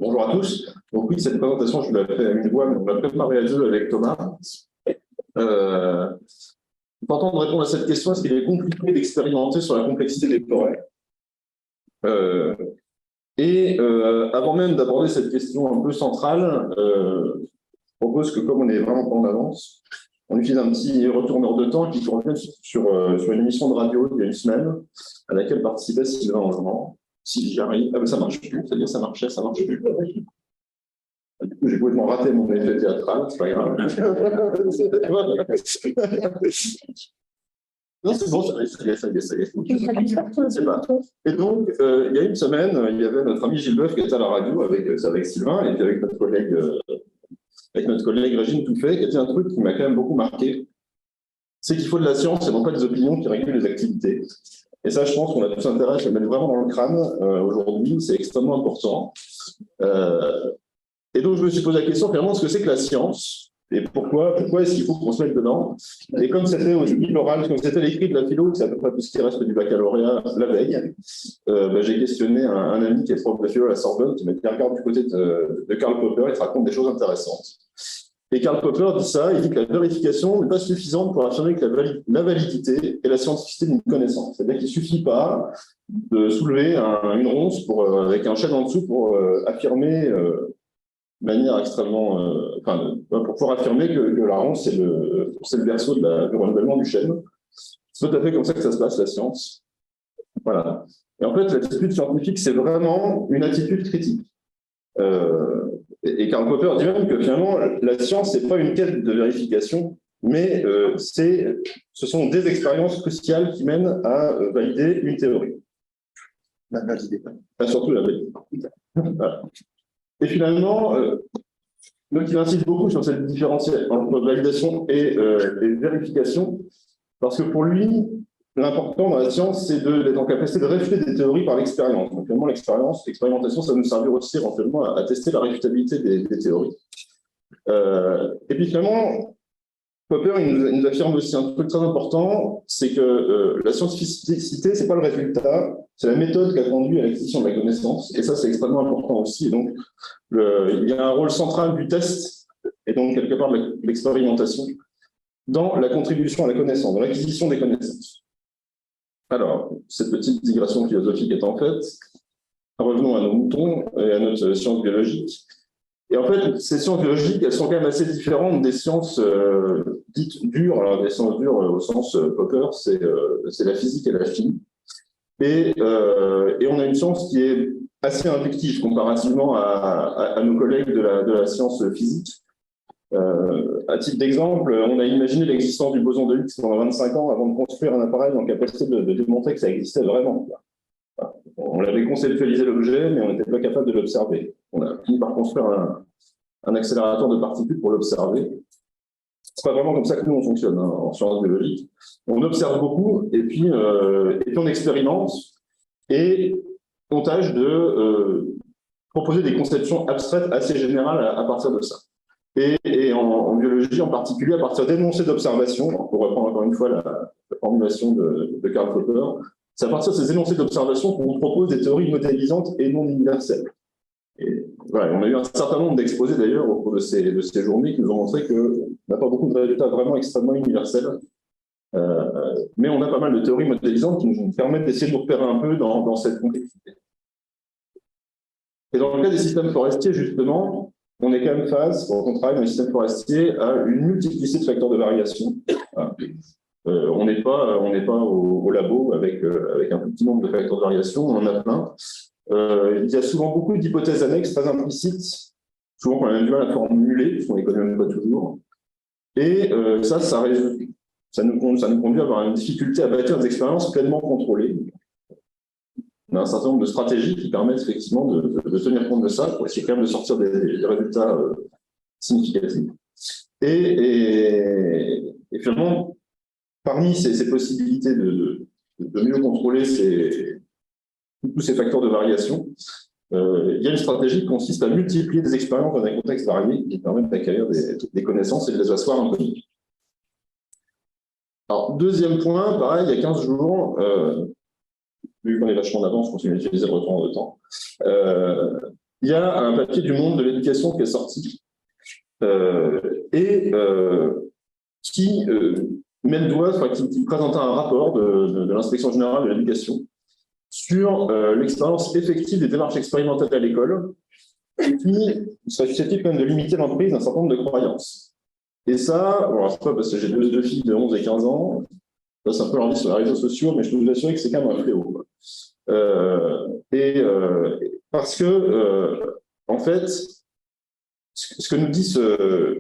Bonjour à tous. Donc oui, cette présentation, je l'ai fait à une voix, mais on l'a préparée à deux avec Thomas. Tentant de répondre à cette question, est-ce qu'il est compliqué d'expérimenter sur la complexité des forêts avant même d'aborder cette question un peu centrale, je propose que comme on est vraiment pas en avance, on utilise un petit retourneur de temps qui revient sur une émission de radio il y a une semaine, à laquelle participait Sylvain Angevin. Si j'y arrive, ah ben ça marche plus, c'est-à-dire ça marchait, ça marche plus. Du coup, j'ai complètement raté mon effet théâtral, c'est pas grave. Non, c'est bon, ça y est. C'est pas. Et donc, il y a une semaine, il y avait notre ami Gilles Boeuf qui était à la radio avec Sylvain et puis avec notre collègue Régine Touffet, qui a dit un truc qui m'a quand même beaucoup marqué. C'est qu'il faut de la science et non pas des opinions qui régulent les activités. Et ça, je pense qu'on a tous intérêt à se le mettre vraiment dans le crâne aujourd'hui, c'est extrêmement important. Et donc, je me suis posé la question, finalement, ce que c'est que la science et pourquoi est-ce qu'il faut qu'on se mette dedans. Et comme c'était aussi l'oral, comme c'était l'écrit de la philo, c'est à peu près tout ce qui reste du baccalauréat la veille, j'ai questionné un ami qui est prof de philo à la Sorbonne, qui m'a dit, regarde du côté de Karl Popper, il te raconte des choses intéressantes. Et Karl Popper dit ça, il dit que la vérification n'est pas suffisante pour affirmer que la validité et la scientificité d'une connaissance. C'est-à-dire qu'il ne suffit pas de soulever une ronce avec un chêne en dessous pour affirmer de manière extrêmement... pour pouvoir affirmer que la ronce, c'est le berceau du renouvellement du chêne. C'est tout à fait comme ça que ça se passe, la science. Voilà. Et en fait, l'attitude scientifique, c'est vraiment une attitude critique. Et Karl Popper dit même que finalement, la science, ce n'est pas une quête de vérification, mais ce sont des expériences cruciales qui mènent à valider une théorie. La valider. Surtout la valider. Voilà. Et finalement, donc il insiste beaucoup sur cette différence entre validation et vérification, parce que pour lui, l'important dans la science, c'est d'être en capacité de réfuter des théories par l'expérience. Donc, finalement, l'expérimentation, ça va nous servir aussi éventuellement à tester la réfutabilité des théories. Et puis finalement, Popper, il nous affirme aussi un truc très important, c'est que la scientificité, c'est pas le résultat, c'est la méthode qui a conduit à l'acquisition de la connaissance. Et ça, c'est extrêmement important aussi. Et donc, il y a un rôle central du test, et donc quelque part de l'expérimentation, dans la contribution à la connaissance, dans l'acquisition des connaissances. Alors, cette petite digression philosophique étant faite, revenons à nos moutons et à notre science biologique. Et en fait, ces sciences biologiques, elles sont quand même assez différentes des sciences dites dures. Alors, des sciences dures, au sens Popper, c'est la physique et la chimie. Et on a une science qui est assez inductive comparativement à nos collègues de la science physique. À titre d'exemple, on a imaginé l'existence du boson de Higgs pendant 25 ans avant de construire un appareil en capacité de démontrer que ça existait vraiment. On avait conceptualisé l'objet, mais on n'était pas capable de l'observer. On a fini par construire un accélérateur de particules pour l'observer. C'est pas vraiment comme ça que nous on fonctionne en sciences biologiques. On observe beaucoup et puis on expérimente et on tâche de proposer des conceptions abstraites assez générales à partir de ça. Et en biologie en particulier, à partir d'énoncés d'observation, pour reprendre encore une fois la formulation de Karl Popper, c'est à partir de ces énoncés d'observation qu'on propose des théories modélisantes et non universelles. Et voilà, on a eu un certain nombre d'exposés d'ailleurs au cours de ces journées qui nous ont montré qu'on n'a pas beaucoup de résultats vraiment extrêmement universels, mais on a pas mal de théories modélisantes qui nous permettent d'essayer de nous repérer un peu dans cette complexité. Et dans le cas des systèmes forestiers, justement, on est quand même face, quand on travaille dans les systèmes forestiers, à une multiplicité de facteurs de variation. Voilà. On n'est pas au labo avec un petit nombre de facteurs de variation, on en a plein. Il y a souvent beaucoup d'hypothèses annexes très implicites, souvent qu'on a même du mal à formuler, parce qu'on ne les connaît même pas toujours. Et ça nous conduit à avoir une difficulté à bâtir des expériences pleinement contrôlées. On a un certain nombre de stratégies qui permettent effectivement de tenir compte de ça, pour essayer quand même de sortir des résultats significatifs. Et finalement, parmi ces possibilités de mieux contrôler tous ces facteurs de variation, il y a une stratégie qui consiste à multiplier des expériences dans un contexte varié qui permettent d'acquérir des connaissances et de les asseoir en commun. Alors, deuxième point, pareil, il y a 15 jours, vu qu'on est vachement d'avance, je continue d'utiliser le retour de temps. il y a un papier du Monde de l'éducation qui est sorti qui met le doigt, enfin, qui présentait un rapport de l'inspection générale de l'éducation sur l'expérience effective des démarches expérimentales à l'école, qui serait susceptible quand même de limiter l'emprise d'un certain nombre de croyances. Et ça, alors, je sais pas, parce que j'ai deux filles de 11 et 15 ans, ça c'est un peu leur vie sur les réseaux sociaux, mais je peux vous assurer que c'est quand même un fléau. Parce que, en fait, ce que nous dit ce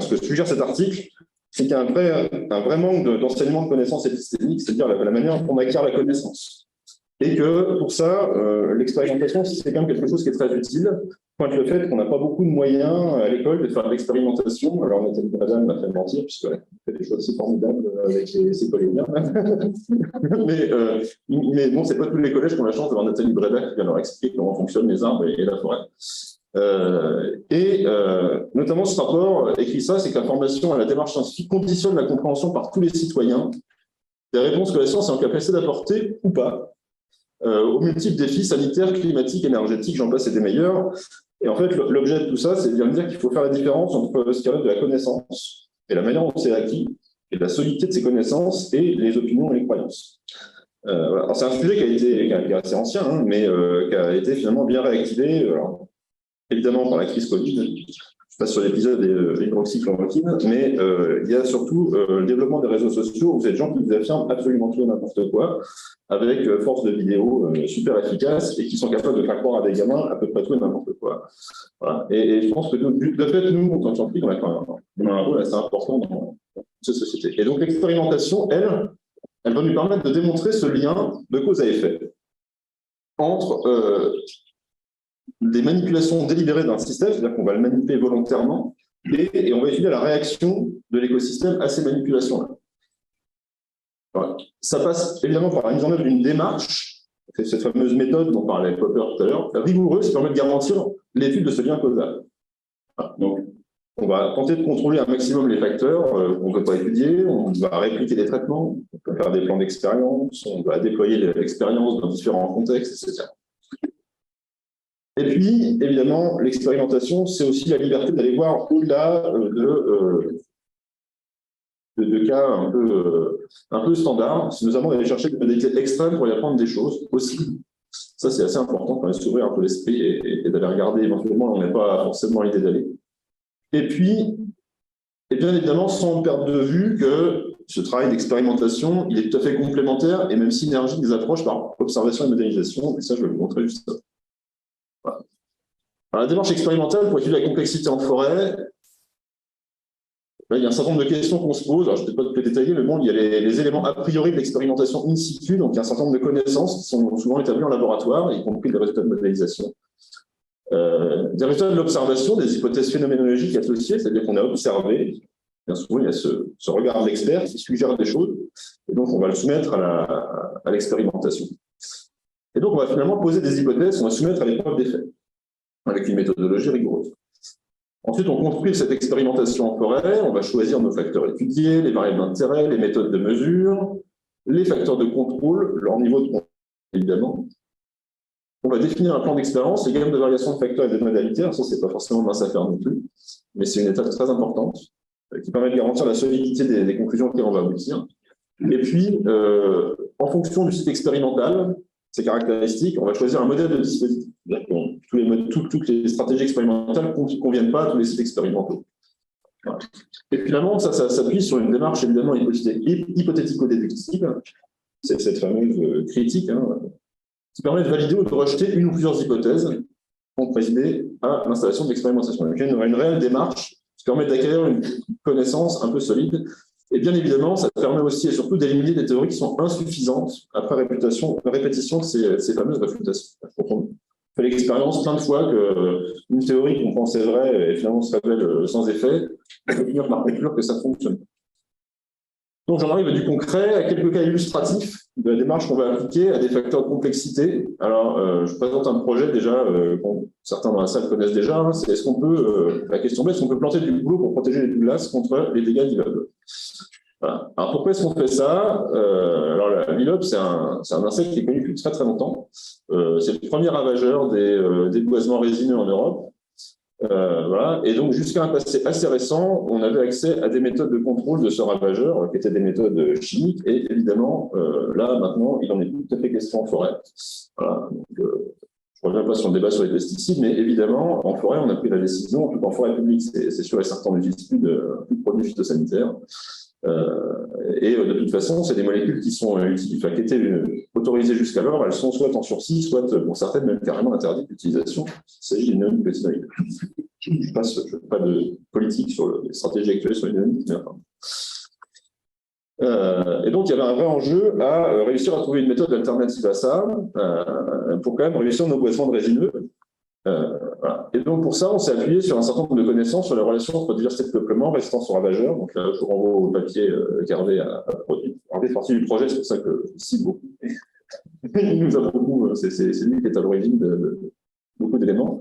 que suggère cet article, c'est qu'il y a un vrai manque d'enseignement de connaissances épistémiques, c'est-à-dire la manière dont on acquiert la connaissance. Et que pour ça, l'expérimentation, c'est quand même quelque chose qui est très utile. Pointe le fait qu'on n'a pas beaucoup de moyens à l'école de faire de l'expérimentation. Alors, Nathalie Bradal m'a fait mentir, puisqu'elle fait des choses assez formidables avec ses collégiens. mais bon, c'est pas tous les collèges qui ont la chance d'avoir Nathalie Bradal qui vient leur expliquer comment fonctionnent les arbres et la forêt. Notamment, ce rapport écrit ça, c'est que la formation à la démarche scientifique conditionne la compréhension par tous les citoyens des réponses que la science est en capacité d'apporter ou pas aux multiples défis sanitaires, climatiques, énergétiques, j'en passe et des meilleurs. Et en fait, l'objet de tout ça, c'est de bien dire qu'il faut faire la différence entre ce qui relève de la connaissance et la manière dont c'est acquis, et de la solidité de ces connaissances et les opinions et les croyances. Voilà. C'est un sujet qui est assez ancien, hein, mais qui a été finalement bien réactivé, alors, évidemment par la crise Covid. Je passe sur l'épisode des hydroxychloroquine, mais il y a surtout le développement des réseaux sociaux où vous avez des gens qui vous affirment absolument tout et n'importe quoi, avec force de vidéos super efficaces et qui sont capables de faire croire à des gamins à peu près tout et n'importe quoi. Voilà. Et je pense que de fait, nous, en tant que scientifiques, on a un rôle assez important dans cette société. Et donc l'expérimentation, elle va nous permettre de démontrer ce lien de cause à effet entre des manipulations délibérées d'un système, c'est-à-dire qu'on va le manipuler volontairement, et on va étudier la réaction de l'écosystème à ces manipulations-là. Voilà. Ça passe évidemment par la mise en œuvre d'une démarche, c'est cette fameuse méthode dont parlait Popper tout à l'heure, rigoureuse, qui permet de garantir l'étude de ce lien causal. Voilà. Donc, on va tenter de contrôler un maximum les facteurs qu'on ne peut pas étudier, on va répliquer des traitements, on peut faire des plans d'expérience, on va déployer l'expérience dans différents contextes, etc. Et puis, évidemment, l'expérimentation, c'est aussi la liberté d'aller voir au-delà de cas un peu standards, c'est notamment d'aller chercher des modalités extrêmes pour y apprendre des choses aussi. Ça, c'est assez important quand même, s'ouvrir un peu l'esprit et d'aller regarder éventuellement, on n'est pas forcément l'idée d'aller. Et puis, et bien évidemment, sans perdre de vue que ce travail d'expérimentation, il est tout à fait complémentaire et même synergique des approches par observation et modélisation, et ça, je vais vous montrer juste ça. Voilà. Alors, la démarche expérimentale pour étudier la complexité en forêt, là, il y a un certain nombre de questions qu'on se pose. Alors, je ne vais peut-être pas tout détailler, mais bon, il y a les éléments a priori de l'expérimentation in situ, donc il y a un certain nombre de connaissances qui sont souvent établies en laboratoire, y compris les résultats de modélisation. Des résultats de l'observation, des hypothèses phénoménologiques associées, c'est-à-dire qu'on a observé. Bien souvent, il y a ce regard de l'expert qui suggère des choses, et donc on va le soumettre à l'expérimentation. Et donc, on va finalement poser des hypothèses qu'on va soumettre à l'épreuve des faits, avec une méthodologie rigoureuse. Ensuite, on construit cette expérimentation en forêt, on va choisir nos facteurs étudiés, les variables d'intérêt, les méthodes de mesure, les facteurs de contrôle, leur niveau de contrôle, évidemment. On va définir un plan d'expérience, les gammes de variation de facteurs et de modalités. Alors ça, c'est pas forcément mince à faire non plus, mais c'est une étape très importante qui permet de garantir la solidité des conclusions auxquelles on va aboutir. Et puis, en fonction du site expérimental, ses caractéristiques, on va choisir un modèle de dispositif. C'est-à-dire que toutes les stratégies expérimentales ne conviennent pas à tous les sites expérimentaux. Voilà. Et finalement, ça s'appuie sur une démarche évidemment hypothético-déductive, c'est cette fameuse critique, hein, qui permet de valider ou de rejeter une ou plusieurs hypothèses pour présider à l'installation de l'expérimentation. Donc, il y a une réelle démarche qui permet d'acquérir une connaissance un peu solide. Et bien évidemment, ça permet aussi et surtout d'éliminer des théories qui sont insuffisantes après répétition de ces fameuses réfutations. On fait l'expérience plein de fois qu'une théorie qu'on pensait vraie et finalement se révèle sans effet, on peut finir par conclure que ça fonctionne. Donc j'en arrive à du concret, à quelques cas illustratifs de la démarche qu'on va appliquer à des facteurs de complexité. Alors, je présente un projet déjà, certains dans la salle connaissent déjà, hein, c'est est-ce qu'on peut, la question B, est-ce qu'on peut planter du boulot pour protéger les glaces contre les dégâts d'immeubles? Voilà. Alors pourquoi est-ce qu'on fait ça? Alors la bilobe, c'est un insecte qui est connu depuis très très longtemps. C'est le premier ravageur des boisements résineux en Europe. Voilà. Et donc, jusqu'à un passé assez récent, on avait accès à des méthodes de contrôle de ce ravageur, qui étaient des méthodes chimiques. Et évidemment, là, maintenant, il en est tout à fait question en forêt. Voilà. Donc, je ne reviens pas sur le débat sur les pesticides, mais évidemment, en forêt, on a pris la décision, en tout cas en forêt publique, c'est sûr et certain, on n'utilise plus de produits phytosanitaires. Et de toute façon, c'est des molécules qui sont qui étaient autorisées jusqu'alors. Elles sont soit en sursis, soit pour certaines même carrément interdites d'utilisation. Il s'agit des néonicotinoïdes. Je ne fais pas de politique sur les stratégies actuelles sur les néonicotinoïdes. Et donc, il y avait un vrai enjeu à réussir à trouver une méthode alternative à ça pour quand même réussir nos boisements de résineux. Voilà. Et donc, pour ça, on s'est appuyé sur un certain nombre de connaissances sur la relation entre diversité de peuplement, résistance aux ravageurs. Donc, là, je vous renvoie au papier qu'Hervé a produit. Hervé fait partie du projet, c'est pour ça que je cite beaucoup. Il nous a beaucoup, c'est lui qui est à l'origine de beaucoup d'éléments.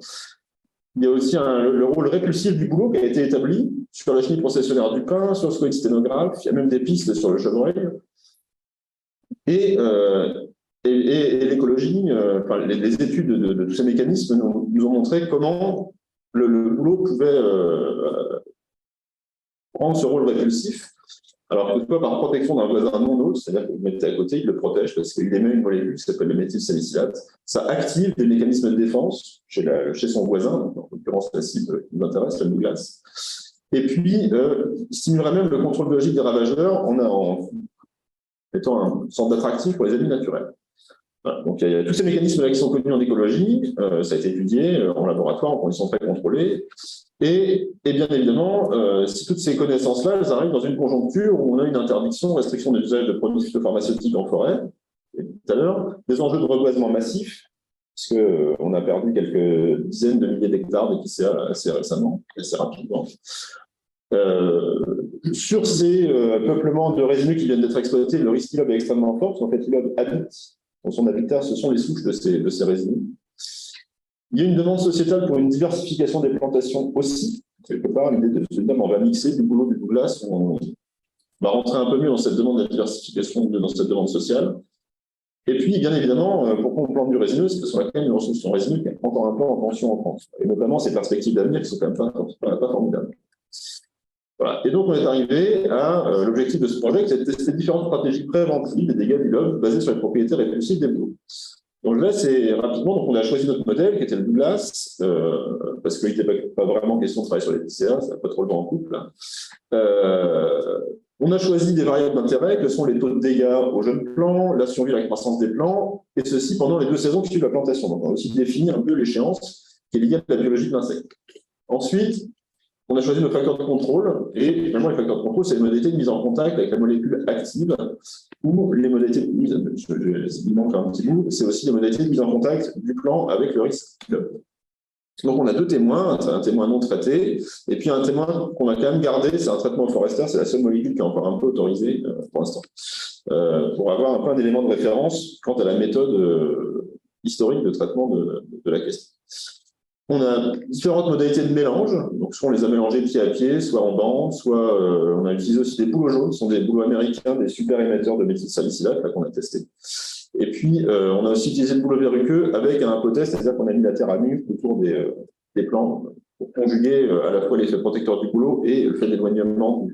Il y a aussi le rôle répulsif du boulot qui a été établi sur la chimie processionnaire du pain, sur le scoïsténographe. Il y a même des pistes sur le chevreuil. Et l'écologie, enfin, les études de tous ces mécanismes nous ont montré comment le boulot pouvait prendre ce rôle répulsif. Alors, toutefois, par protection d'un voisin non nôtre, c'est-à-dire que vous le mettez à côté, il le protège parce qu'il émet une molécule qui s'appelle le méthylsalicylate. Ça active des mécanismes de défense chez son voisin, en l'occurrence la cible qui nous intéresse, le Douglas. Et puis, stimulerait même le contrôle biologique des ravageurs en étant une sorte d'attractif pour les ennemis naturels. Voilà. Donc, il y a tous ces mécanismes-là qui sont connus en écologie, ça a été étudié en laboratoire, en conditions très contrôlées. Et bien évidemment, si toutes ces connaissances-là, elles arrivent dans une conjoncture où on a une interdiction, restriction de l'usage de produits phytopharmaceutiques en forêt, et tout à l'heure, des enjeux de reboisement massif, puisqu'on a perdu quelques dizaines de milliers d'hectares d'épicéa assez récemment, assez rapidement. Sur ces peuplements de résineux qui viennent d'être exploités, le risque ilobe est extrêmement fort, parce qu'en fait, l'ilobe habite. Dans son habitat, ce sont les souches de ces résineux. Il y a une demande sociétale pour une diversification des plantations aussi. Quelque part, l'idée de se dire on va mixer du boulot du Douglas, on va rentrer un peu mieux dans cette demande de diversification, dans cette demande sociale. Et puis, bien évidemment, pourquoi on plante du résineux, c'est que ce sont quand même une ressource résineux qui est encore un peu en tension en France. Et notamment ces perspectives d'avenir qui sont quand même pas formidables. Voilà. Et donc, on est arrivé à l'objectif de ce projet, qui est de tester différentes stratégies préventives des dégâts du lobe basées sur les propriétés répulsives des bouleaux. Donc là, c'est rapidement, donc on a choisi notre modèle qui était le Douglas, parce qu'il n'était pas vraiment question de travailler sur les PCA, ça n'a pas trop le vent en couple. On a choisi des variables d'intérêt que sont les taux de dégâts aux jeunes plants, la survie et la croissance des plants, et ceci pendant les 2 saisons qui suivent la plantation. Donc on a aussi défini un peu l'échéance qui est liée à la biologie de l'insecte. Ensuite, on a choisi nos facteurs de contrôle, et finalement, les facteurs de contrôle, c'est les modalités de mise en contact avec la molécule active, ou les modalités de mise, il manque un petit bout, c'est aussi les modalités de mise en contact du plant avec le risque. Donc, on a 2 témoins, un témoin non traité, et puis un témoin qu'on a quand même gardé, c'est un traitement forestier, c'est la seule molécule qui est encore un peu autorisée pour l'instant, pour avoir un peu un élément de référence quant à la méthode historique de traitement de la question. On a différentes modalités de mélange, donc soit on les a mélangés pied à pied, soit en bande, soit on a utilisé aussi des bouleaux jaunes, ce sont des bouleaux américains, des super émetteurs de méthylsalicylate qu'on a testé. Et puis on a aussi utilisé le bouleau verruqueux avec un hypothèse, c'est-à-dire qu'on a mis la terre à nu autour des plants pour conjuguer à la fois l'effet protecteur du bouleau et le fait d'éloignement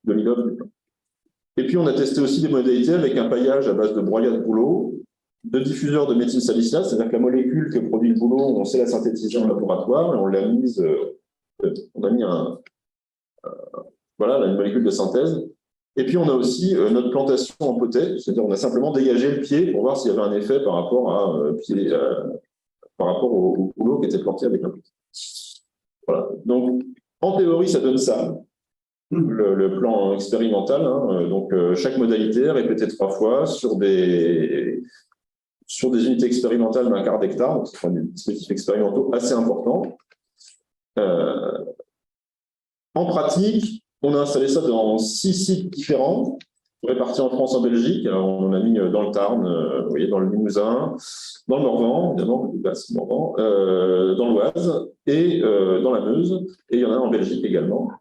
de l'ilobe du plant. Et puis on a testé aussi des modalités avec un paillage à base de broyat de bouleau, de diffuseur de méthylsalicylate, c'est-à-dire que la molécule que produit le bouleau, on sait la synthétiser en laboratoire et on l'a mise, on a mis voilà, une molécule de synthèse. Et puis on a aussi notre plantation en potet, c'est-à-dire on a simplement dégagé le pied pour voir s'il y avait un effet par rapport au bouleau qui était planté avec un potet. Voilà. Donc en théorie, ça donne ça. Le plan expérimental, hein, donc chaque modalité répétée 3 fois sur des unités expérimentales d'un quart d'hectare, donc c'est des dispositifs expérimentaux assez importants. En pratique, on a installé ça dans 6 sites différents, répartis en France, en Belgique. Alors, on a mis dans le Tarn, vous voyez, dans le Limousin, dans le Morvan, évidemment, dans l'Oise et dans la Meuse, et il y en a en Belgique également.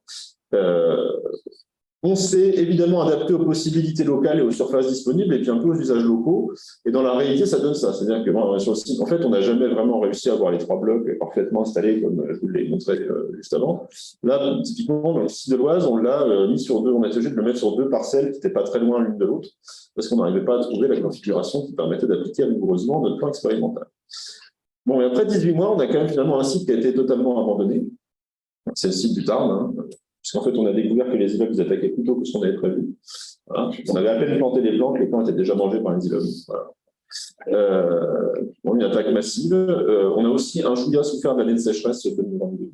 On s'est évidemment adapté aux possibilités locales et aux surfaces disponibles et puis un peu aux usages locaux. Et dans la réalité, ça donne ça. C'est-à-dire que sur le site, en fait, on n'a jamais vraiment réussi à avoir les 3 blocs parfaitement installés, comme je vous l'ai montré juste avant. Là, typiquement, dans le site de l'Oise, on l'a mis sur 2, on a été obligé de le mettre sur 2 parcelles qui n'étaient pas très loin l'une de l'autre, parce qu'on n'arrivait pas à trouver la configuration qui permettait d'appliquer rigoureusement notre plan expérimental. Bon, et après 18 mois, on a quand même finalement un site qui a été totalement abandonné. C'est le site du Tarn, hein. Puisqu'en fait, on a découvert que les immeubles attaquaient plus tôt que ce qu'on avait prévu. Voilà. On avait à peine planté les plants, que les plants étaient déjà mangés par les immeubles. Voilà. Une attaque massive. On a aussi un chouïa souffert de l'année de sécheresse 2022.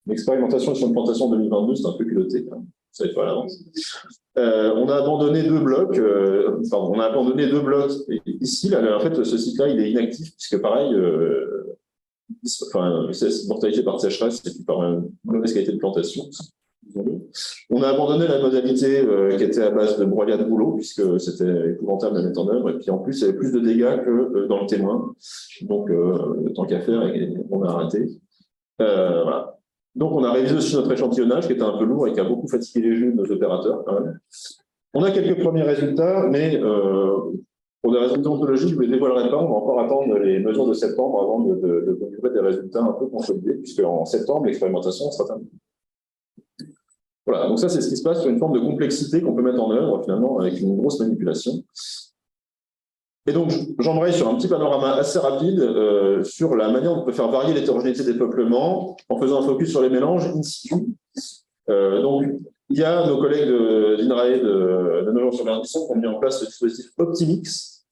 L'expérimentation sur une plantation 2022, c'est un peu culotté, quand même. Ça va être pas à l'avance. On a abandonné 2 blocs. On a abandonné 2 blocs. Et ici, là, en fait, ce site-là, il est inactif, puisque pareil, cette mortalité par sécheresse et puis par une mauvaise qualité de plantation. On a abandonné la modalité qui était à base de broyade boulot, puisque c'était épouvantable à mettre en œuvre, et puis en plus, il y avait plus de dégâts que dans le témoin. Donc, tant qu'à faire, on a arrêté. Voilà. Donc, on a révisé aussi notre échantillonnage, qui était un peu lourd et qui a beaucoup fatigué les jeux de nos opérateurs. On a quelques premiers résultats, mais pour des raisons déontologiques, je ne vous les dévoilerai pas. On va encore attendre les mesures de septembre avant de délivrer des résultats un peu consolidés, puisque en septembre, l'expérimentation sera terminée. Voilà, donc ça, c'est ce qui se passe sur une forme de complexité qu'on peut mettre en œuvre, finalement, avec une grosse manipulation. Et donc, j'embraye sur un petit panorama assez rapide sur la manière dont on peut faire varier l'hétérogénéité des peuplements en faisant un focus sur les mélanges in situ. Donc, il y a nos collègues d'INRAE de Nogent-sur-Verdisson qui ont mis en place le dispositif Optimix,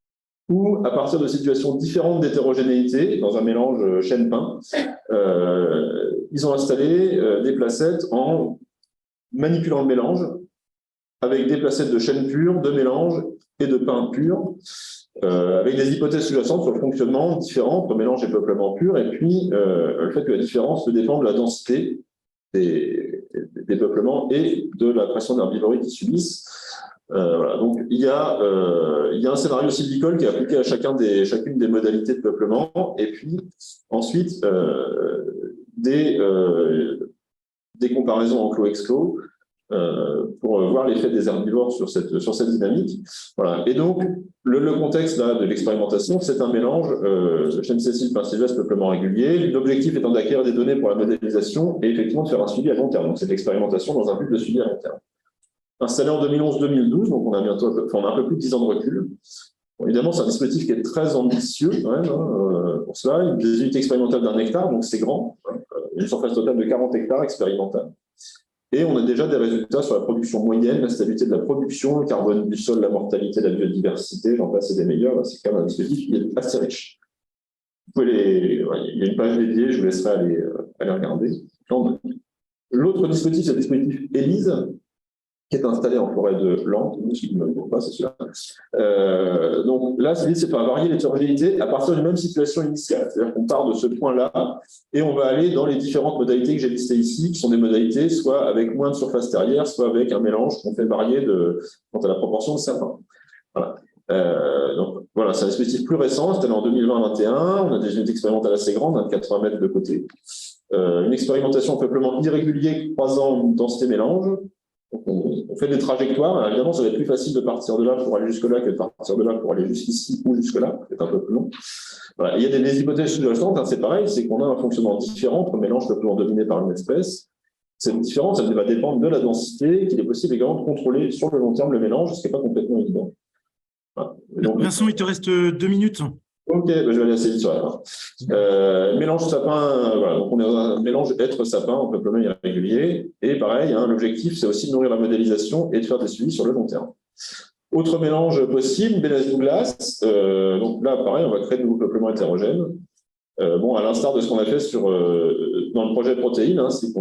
où, à partir de situations différentes d'hétérogénéité, dans un mélange chêne-pin, ils ont installé des placettes en manipulant le mélange avec des placettes de chêne pur, de mélange et de pin pur, avec des hypothèses sous-jacentes sur le fonctionnement différent entre mélange et peuplement pur, et puis le fait que la différence peut dépendre de la densité des peuplements et de la pression d'herbivorie qu'ils subissent. Voilà. Donc, il y a un scénario sylvicole qui est appliqué à chacune des modalités de peuplement, et puis ensuite des comparaisons enclos-exclos pour voir l'effet des herbivores sur cette dynamique. Voilà. Et donc, le contexte là, de l'expérimentation, c'est un mélange chêne sessile, pin sylvestre, peuplement régulier. L'objectif étant d'acquérir des données pour la modélisation et effectivement de faire un suivi à long terme. Donc, c'est l'expérimentation dans un but de suivi à long terme. Installé en 2011-2012, donc on a un peu plus de 10 ans de recul. Bon, évidemment, c'est un dispositif qui est très ambitieux quand même, pour cela. Des unités expérimentales d'1 hectare, donc c'est grand. Une surface totale de 40 hectares expérimentale. Et on a déjà des résultats sur la production moyenne, la stabilité de la production, le carbone du sol, la mortalité, la biodiversité, j'en passe et des meilleurs. C'est quand même un dispositif qui est assez riche. Il y a une page dédiée, je vous laisserai aller regarder. L'autre dispositif, c'est le dispositif ELISE, qui est installé en forêt de Lente, si je ne me trompe pas, c'est celui-là. Donc là, c'est de faire varier l'hétérogénéité à partir d'une même situation initiale. C'est-à-dire qu'on part de ce point-là et on va aller dans les différentes modalités que j'ai listées ici, qui sont des modalités soit avec moins de surface terrière, soit avec un mélange qu'on fait varier quant à la proportion de sapins. Voilà. Donc voilà, c'est un dispositif plus récent, c'était en 2020-2021. On a des unités expérimentales assez grandes, 80 mètres de côté. Une expérimentation en peuplement irrégulier croisant une densité mélange. On fait des trajectoires. Alors, évidemment, ça va être plus facile de partir de là pour aller jusque-là que de partir de là pour aller jusqu'ici ou jusque-là. C'est un peu plus long. Voilà. Il y a des hypothèses sous-jacentes. C'est pareil, c'est qu'on a un fonctionnement différent entre mélange peuplement dominé par une espèce. Cette différence, elle va dépendre de la densité, qu'il est possible également de contrôler sur le long terme le mélange, ce qui n'est pas complètement évident. Voilà. Donc, Vincent, il te reste 2 minutes. Ok, je vais aller assez vite sur la fin. Mélange sapin, voilà, donc on est dans un mélange être-sapin en peuplement irrégulier. Et pareil, l'objectif, c'est aussi de nourrir la modélisation et de faire des suivis sur le long terme. Autre mélange possible, Bénaz-Douglas. Donc là, pareil, on va créer de nouveaux peuplements hétérogènes. À l'instar de ce qu'on a fait dans le projet protéines, c'est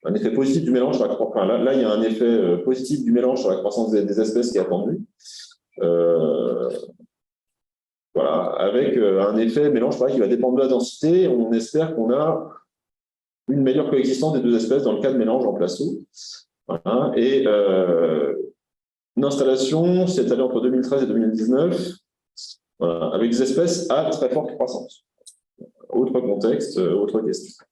un effet positif du mélange sur la croissance. Là, il y a un effet positif du mélange sur la croissance des espèces qui est attendu. Voilà, avec un effet mélange pareil, qui va dépendre de la densité. On espère qu'on a une meilleure coexistence des 2 espèces dans le cas de mélange en placeau. Voilà. Et une installation s'est étalée entre 2013 et 2019, voilà, avec des espèces à très forte croissance. Autre contexte, autre question.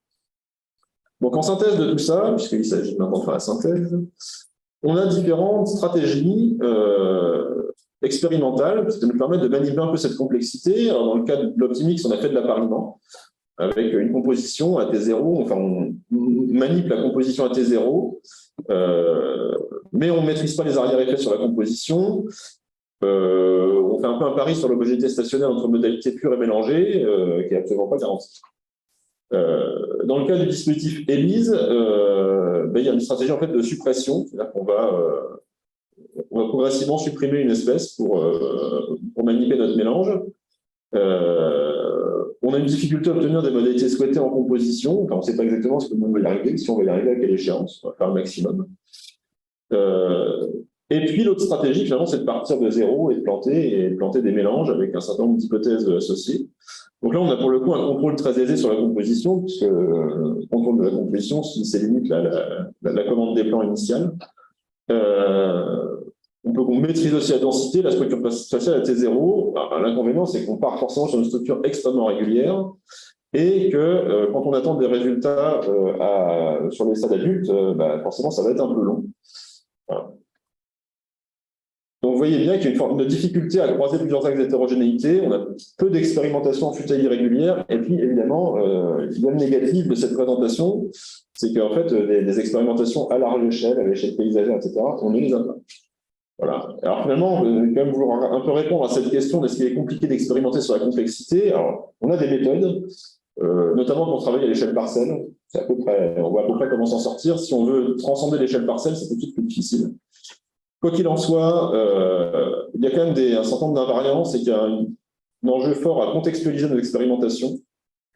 Donc en synthèse de tout ça, puisqu'il s'agit maintenant de faire la synthèse, on a différentes stratégies expérimentales qui nous permettent de manipuler un peu cette complexité. Alors, dans le cas de l'Optimix, on a fait de l'appariement avec une composition à T0. Enfin, on manipule la composition à T0, mais on ne maîtrise pas les arrière-effets sur la composition. On fait un peu un pari sur l'homogénéité stationnaire entre modalité pure et mélangée, qui n'est absolument pas garantie. Dans le cas du dispositif ELISE, il y a une stratégie en fait de suppression, c'est-à-dire qu'on va progressivement supprimer une espèce pour manipuler notre mélange. On a une difficulté à obtenir des modalités souhaitées en composition. Enfin, on ne sait pas exactement ce que l'on va y arriver, si on va y arriver à quelle échéance, on va faire le maximum. Et puis l'autre stratégie, finalement, c'est de partir de zéro et de planter des mélanges avec un certain nombre d'hypothèses associées. Donc là, on a pour le coup un contrôle très aisé sur la composition, puisque le contrôle de la composition, c'est limite la commande des plans initiale. On maîtrise aussi la densité, la structure spatiale à T0. L'inconvénient, c'est qu'on part forcément sur une structure extrêmement régulière et que quand on attend des résultats sur les stades adultes, forcément, ça va être un peu long. Voilà. Donc, vous voyez bien qu'il y a une forme de difficulté à croiser plusieurs axes d'hétérogénéité. On a peu d'expérimentations en futaille irrégulière. Et puis, évidemment, il y a le négatif de cette présentation, c'est qu'en fait, des expérimentations à large échelle, à l'échelle paysagère, etc., on ne les a pas. Voilà. Alors, finalement, je vais quand même vouloir un peu répondre à cette question de ce qu'il est compliqué d'expérimenter sur la complexité. Alors, on a des méthodes, notamment quand on travaille à l'échelle parcelle. On voit à peu près comment s'en sortir. Si on veut transcender l'échelle parcelle, c'est tout de suite plus difficile. Quoi qu'il en soit, il y a quand même un certain nombre d'invariances et qu'il y a un enjeu fort à contextualiser nos expérimentations.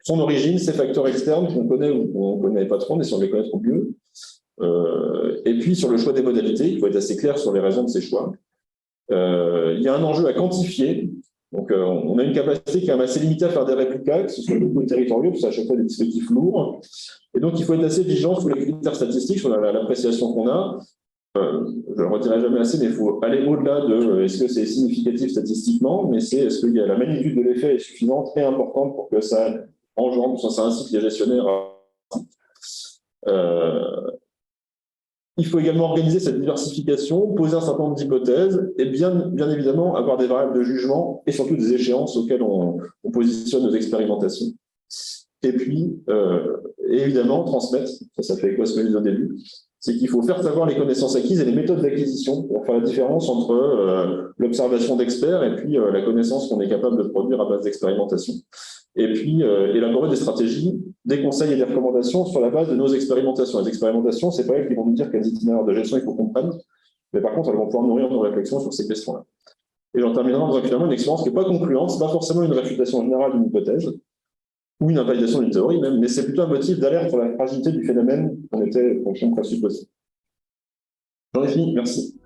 Son origine, ces facteurs externes qu'on connaît ou qu'on ne connaît pas trop, mais si on les connaît trop mieux. Et puis sur le choix des modalités, il faut être assez clair sur les raisons de ces choix. Il y a un enjeu à quantifier. Donc, on a une capacité qui est assez limitée à faire des réplicas, que ce soit locaux territoriaux, parce que c'est à chaque fois des dispositifs lourds. Et donc, il faut être assez vigilant sur les critères statistiques, sur l'appréciation qu'on a. Je ne le redirai jamais assez, mais il faut aller au-delà de est-ce que c'est significatif statistiquement, mais c'est est-ce que la magnitude de l'effet est suffisante et importante pour que ça engendre, ça incite les gestionnaires il faut également organiser cette diversification, poser un certain nombre d'hypothèses et bien évidemment avoir des variables de jugement et surtout des échéances auxquelles on positionne nos expérimentations. Et puis, évidemment, transmettre, ça fait écho à ce que je disais au début, c'est qu'il faut faire savoir les connaissances acquises et les méthodes d'acquisition pour faire la différence entre l'observation d'experts et puis la connaissance qu'on est capable de produire à base d'expérimentation. Et puis, élaborer des stratégies, des conseils et des recommandations sur la base de nos expérimentations. Les expérimentations, ce n'est pas elles qui vont nous dire quels itinéraires de gestion il faut qu'on prenne, mais par contre, elles vont pouvoir nourrir nos réflexions sur ces questions-là. Et j'en terminerai en disant finalement une expérience qui n'est pas concluante, ce n'est pas forcément une réfutation générale d'une hypothèse, ou une invalidation d'une théorie même, mais c'est plutôt un motif d'alerte sur la fragilité du phénomène qu'on présupposé. J'en ai fini, merci.